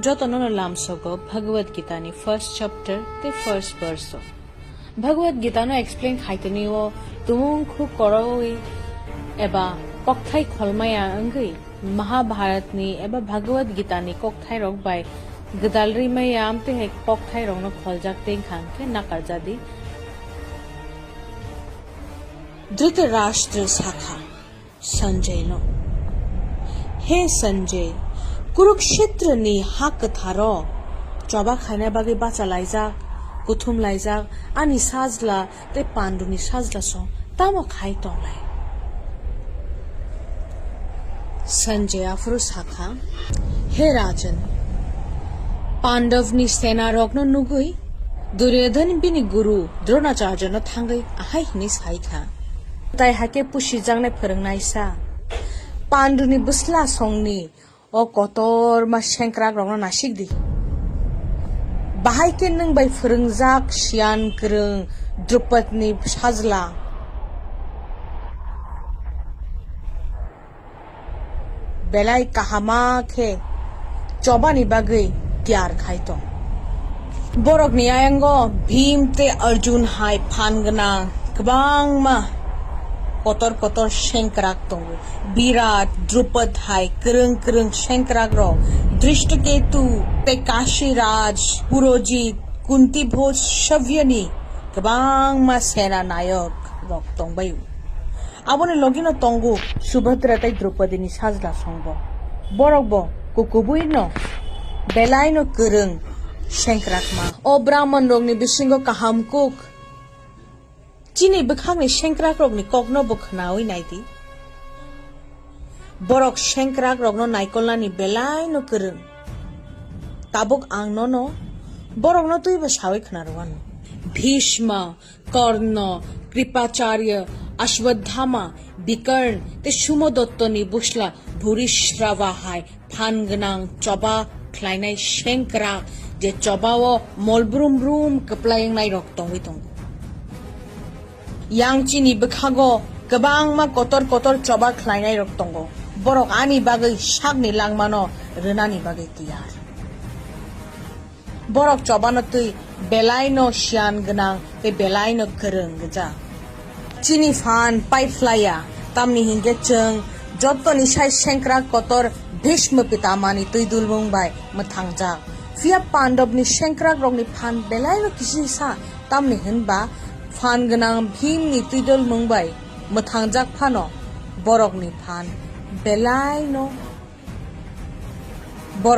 jotono lamsogo Bhagwat Gita ni first chapter te first verse. Bhagwat Gita no explain khaitani o tumung khu koroi eba kokthai kholmaya angai Mahabharat ni eba Bhagwat Gita ni kokthai rok bai gadalri mayam te he kokthai rok no kholjak teng khang ke nakarjadi Dhritarashtra Sakha Sanjay no He Sanjay Kurukshetra ni hak tharo choba khaina bagi bacha laijak kuthum laijak ani sajla te pandu ni sajla so tamo khai tonglai Sanjay afro Sakha He Rajan Pandav ni sena rokno nugui Duryodhan bini guru Dronacharya no thangai ahai ni saikha tai hake pushi jangne phorongnai sa Pandu ni busla songni o kotor ma sengkrak rokno nasik di bahai ke nang bai phorongjak sian krung Drupad ni sajla belai kahama khe chobani bagai tyar khaito borok ni ayango Bhim te Arjun hai phangna kwbang ma kotor sengkrak tongo Virat Drupad hai krung sengkrak ro Drishtaketu te Kashi Raj Purojit Kunti Bhoj Shavyani kwbang ma sena nayak rok tongbayu abone logino tongo Subhadra tai Draupadi ni sajla songbo borok bo kukubui no belai no krung sengkrak ma o brahman rok ni bisingo kaham kuk Chini bekhang ni sengkrak rok ni kokno bokhnawai naidi borok sengkrak rok no naikolna ni belai no krung tabok angno no borok no tui ba sawai khnarogan Bhishma Karna Kripacharya Ashwadhama Bikarn te Shumodotto ni busla Bhurishrava hai phangnang choba khlainai sengkrak je chobao molbrum kaplayang nai rok tongwi tong yang chini bekhago kwbang ma kotor choba khlainai rok tongo borok ani bagai sakni langmano rwnani bagai tiyar borok chobano tui belai no sian gnang te belai no krung gja chini fan paiflaya tamni hinge chung jottoni sai sengkrak kotor Bhishma Pitamani tui dulmung bai mathangjak Fia Pandav ni sengkrak rok ni phan belai no kisi sa tamni hinba phan gnang Bhim ni tui dulmung bai mathangjak phano borok ni phan belai no borok